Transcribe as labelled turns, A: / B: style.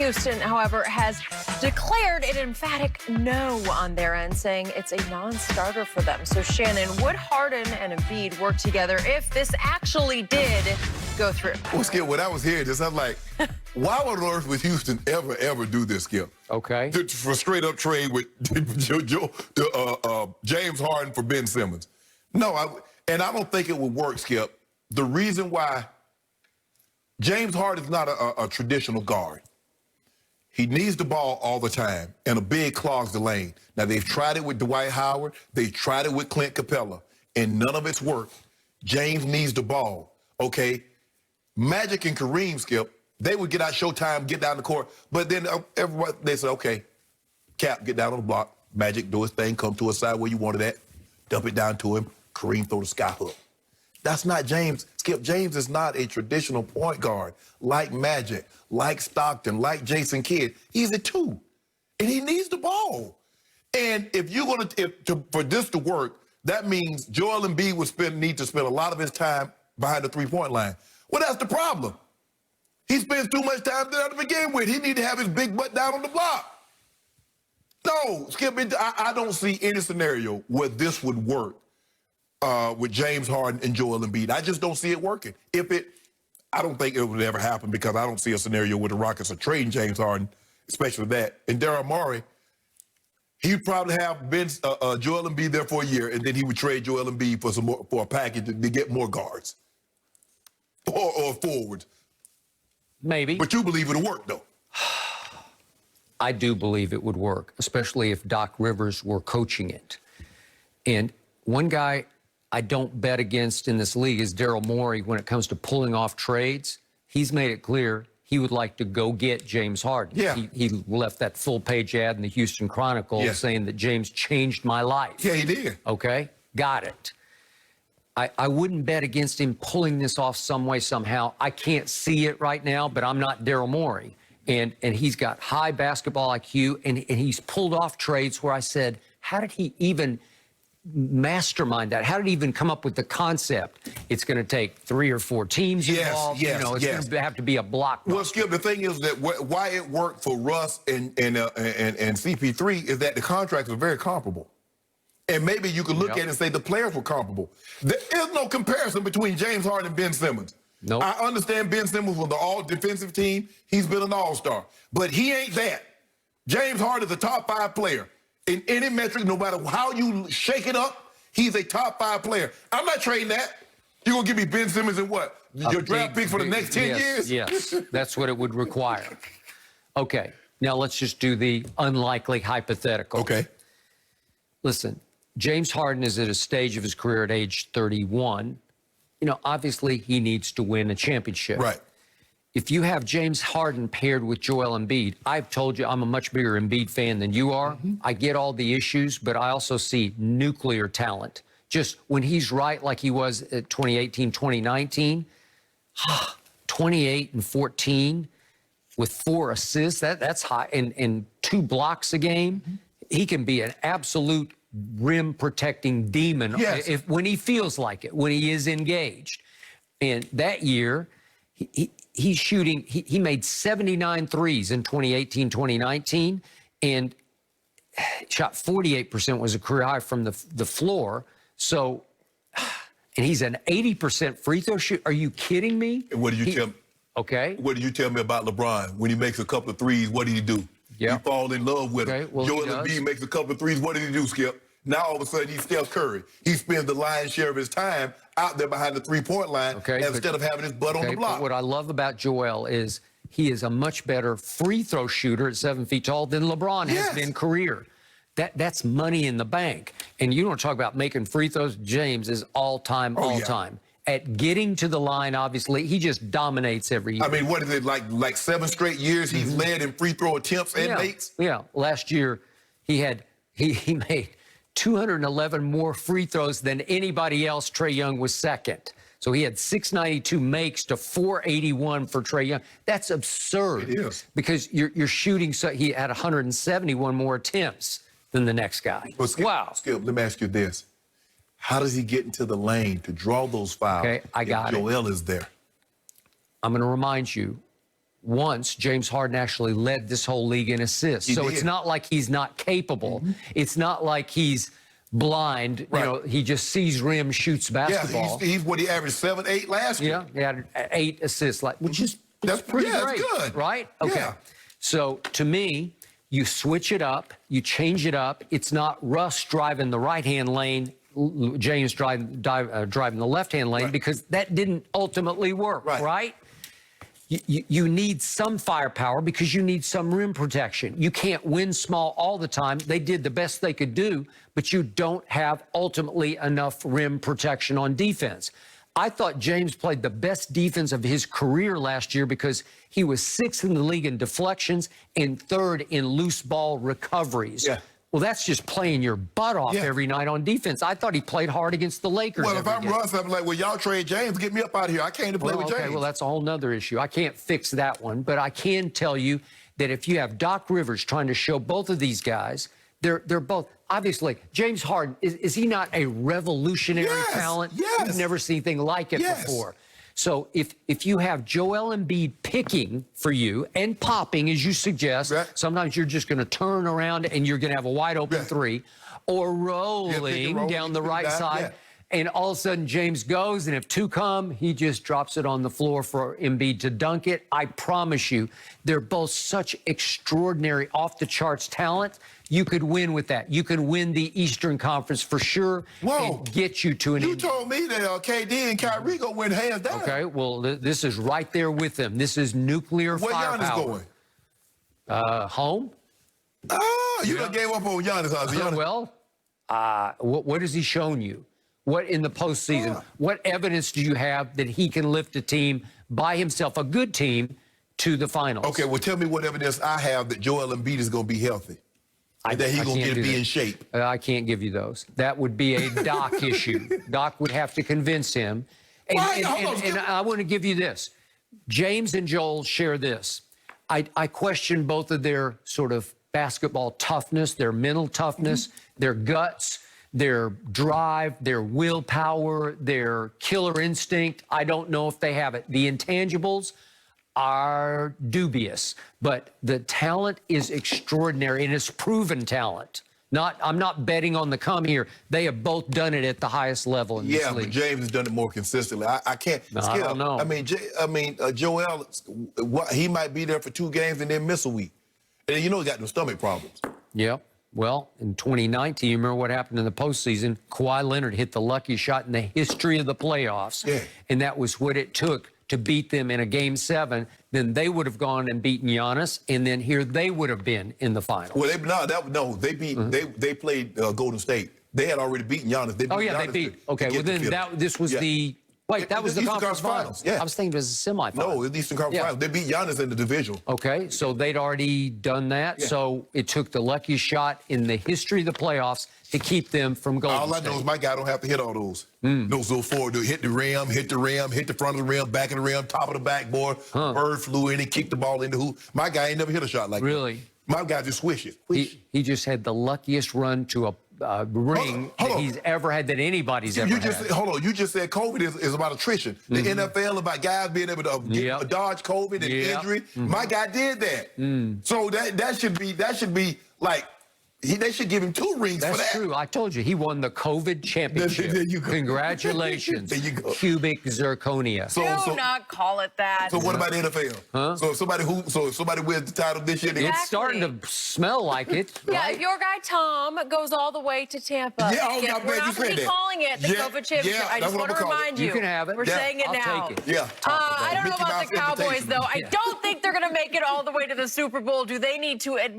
A: Houston, however, has declared an emphatic no on their end, saying it's a non-starter for them. So, Shannon, would Harden and Embiid work together if this actually did go through?
B: Well, Skip, when I was hearing this, I'm like, why on earth would Houston ever do this, Skip?
C: Okay.
B: For straight-up trade with James Harden for Ben Simmons. No, and I don't think it would work, Skip. The reason why James Harden is not a traditional guard. He needs the ball all the time, and a big clogs the lane. Now, they've tried it with Dwight Howard. They've tried it with Clint Capella, and none of it's worked. James needs the ball, okay? Magic and Kareem, Skip, they would get out Showtime, get down the court, but then everybody, they say, okay, Cap, get down on the block. Magic, do his thing, come to a side where you wanted at, dump it down to him. Kareem, throw the sky hook. That's not James. Skip, James is not a traditional point guard like Magic, like Stockton, like Jason Kidd. He's a two, and he needs the ball. And if you're going for this to work, that means Joel Embiid would need to spend a lot of his time behind the three-point line. Well, that's the problem. He spends too much time there to begin with. He need to have his big butt down on the block. No, Skip, I don't see any scenario where this would work. With James Harden and Joel Embiid. I just don't see it working. I don't think it would ever happen because I don't see a scenario where the Rockets are trading James Harden, especially that. And Daryl Morey, he'd probably have Joel Embiid there for a year, and then he would trade Joel Embiid for a package to get more guards or forwards.
C: Maybe.
B: But you believe it'll work, though.
C: I do believe it would work, especially if Doc Rivers were coaching it. And one guy I don't bet against in this league is Daryl Morey when it comes to pulling off trades. He's made it clear he would like to go get James Harden.
B: Yeah.
C: He left that full-page ad in the Houston Chronicle saying that James changed my life.
B: Yeah, he did.
C: Okay, got it. I wouldn't bet against him pulling this off some way, somehow. I can't see it right now, but I'm not Daryl Morey. And he's got high basketball IQ, and he's pulled off trades where I said, how did he even mastermind that? How did he even come up with the concept? It's going to take 3 or 4 teams involved. It's going to have to be a block.
B: Well, Skip, the thing is that why it worked for Russ and CP3 is that the contracts were very comparable. And maybe you could look at it and say the players were comparable. There is no comparison between James Harden and Ben Simmons.
C: Nope.
B: I understand Ben Simmons was the all-defensive team. He's been an all-star. But he ain't that. James Harden is a top 5 player. In any metric, no matter how you shake it up, he's a top 5 player. I'm not trading that. You're going to give me Ben Simmons and what? Your draft pick for the next 10 years?
C: Yes, that's what it would require. Okay, now let's just do the unlikely hypothetical.
B: Okay.
C: Listen, James Harden is at a stage of his career at age 31. You know, obviously he needs to win a championship.
B: Right.
C: If you have James Harden paired with Joel Embiid, I've told you I'm a much bigger Embiid fan than you are. I get all the issues, but I also see nuclear talent. Just when he's right, like he was at 2018, 2019, 28 and 14 with 4 assists, that's high, and 2 blocks a game. He can be an absolute rim-protecting demon when he feels like it, when he is engaged. And that year, he's shooting, he made 79 threes in 2018, 2019, and shot 48% was a career high from the floor. So, and he's an 80% free throw shoot. Are you kidding me?
B: And what do you tell me?
C: Okay.
B: What do you tell me about LeBron? When he makes a couple of threes, what did he do?
C: Yeah.
B: You fall in love with him.
C: Well,
B: Joel Embiid makes a couple of threes. What did he do, Skip? Now, all of a sudden, he's Steph Curry. He spends the lion's share of his time out there behind the three-point line instead of having his butt on the block.
C: But what I love about Joel is he is a much better free throw shooter at 7 feet tall than LeBron has been career. That's money in the bank. And you don't talk about making free throws. James is all-time. At getting to the line, obviously, he just dominates every year.
B: I mean, what is it, like 7 straight years he's led in free throw attempts and makes?
C: Yeah, last year he made 211 more free throws than anybody else. Trae Young was second. So he had 692 makes to 481 for Trae Young. That's absurd.
B: It is.
C: Because you're shooting, so he had 171 more attempts than the next guy.
B: But Skip,
C: wow.
B: Skip, let me ask you this. How does he get into the lane to draw those fouls
C: Okay, I got
B: if Joel is there?
C: I'm going to remind you, once, James Harden actually led this whole league in assists. So it's not like he's not capable. It's not like he's blind.
B: Right.
C: You know, he just sees rim, shoots basketball.
B: Yeah, he's what he averaged 7, 8 last year.
C: Yeah, he had 8 assists, which is
B: That's
C: pretty
B: that's
C: great,
B: good,
C: right? Okay.
B: Yeah.
C: So to me, you switch it up, you change it up. It's not Russ driving the right-hand lane, James driving the left-hand lane, because that didn't ultimately work, right? You need some firepower because you need some rim protection. You can't win small all the time. They did the best they could do, but you don't have ultimately enough rim protection on defense. I thought James played the best defense of his career last year because he was 6th in the league in deflections and 3rd in loose ball recoveries. Yeah. Well, that's just playing your butt off every night on defense. I thought he played hard against the Lakers.
B: Well, if I'm Russ, I'm like, well, y'all trade James. Get me up out of here. I came to play with James.
C: Well, that's a whole nother issue. I can't fix that one. But I can tell you that if you have Doc Rivers trying to show both of these guys, they're both, obviously, James Harden, is he not a revolutionary talent?
B: Yes.
C: We've never seen anything like it before. So if you have Joel Embiid picking for you and popping, as you suggest, sometimes you're just going to turn around and you're going to have a wide open 3, or rolling down the right side. And all of a sudden, James goes, and if 2 come, he just drops it on the floor for Embiid to dunk it. I promise you, they're both such extraordinary, off-the-charts talent. You could win with that. You could win the Eastern Conference for sure and get you to an...
B: You told me that KD and Kyrie going to win hands down.
C: Okay, well, this is right there with them. This is nuclear firepower.
B: Where Giannis going?
C: Home?
B: Oh, you done gave up on Giannis.
C: Well, what has he shown you? What in the postseason? What evidence do you have that he can lift a team by himself, a good team, to the finals?
B: Okay, well, tell me what evidence I have that Joel Embiid is going to be healthy. That he's going to be in shape.
C: I can't give you those. That would be a Doc issue. Doc would have to convince him. And I want to give you this. James and Joel share this. I question both of their sort of basketball toughness, their mental toughness, their guts, their drive, their willpower, their killer instinct. I don't know if they have it. The intangibles are dubious, but the talent is extraordinary, and it's proven talent. I'm not betting on the come here. They have both done it at the highest level in this league.
B: But James has done it more consistently. I can't.
C: No, I don't know.
B: Joel, he might be there for 2 games and then miss a week, and you know he got no stomach problems.
C: Yep. Well, in 2019, you remember what happened in the postseason? Kawhi Leonard hit the luckiest shot in the history of the playoffs, and that was what it took to beat them in a Game 7. Then they would have gone and beaten Giannis, and then here they would have been in the finals.
B: Well, they beat. They played Golden State. They had already beaten Giannis. They beat Giannis
C: they beat. Okay, well then this was the. Wait, that was the conference finals.
B: Yeah.
C: I was thinking it was a semifinal.
B: No, it was the Eastern Conference Finals. They beat Giannis in the division.
C: Okay, so they'd already done that. So it took the luckiest shot in the history of the playoffs to keep them from going.
B: All I know is my guy don't have to hit all those. Those 4 do hit the rim, hit the front of the rim, back of the rim, top of the backboard. Bird flew in and kicked the ball in the hoop. My guy ain't never hit a shot like that.
C: Really?
B: My guy just swish it.
C: He just had the luckiest run to a ring that he's ever had, that anybody's ever had.
B: Hold on. You just said COVID is about attrition. The NFL about guys being able to dodge COVID and injury. My guy did that. So that should be like, they should give him 2 rings for that.
C: That's true. I told you, he won the COVID championship.
B: There you go.
C: Congratulations.
B: There you go.
C: Cubic zirconia.
A: Do not call it that.
B: So what about the NFL? So if somebody wins the title this year,
C: It's starting to smell like it.
A: Yeah,
C: right?
A: if your guy Tom goes all the way to Tampa,
B: I'm
A: we're
B: glad
A: not
B: you
A: going
B: said
A: to be
B: that.
A: calling it the COVID championship. I just want to remind you.
C: You can have it.
A: We're saying it
C: I'll
A: now.
C: take it.
B: Yeah.
A: I don't know
B: Mickey
A: about
B: Mouse
A: the Cowboys,
B: invitation.
A: though. I don't think they're going to make it all the way to the Super Bowl. Do they need to admit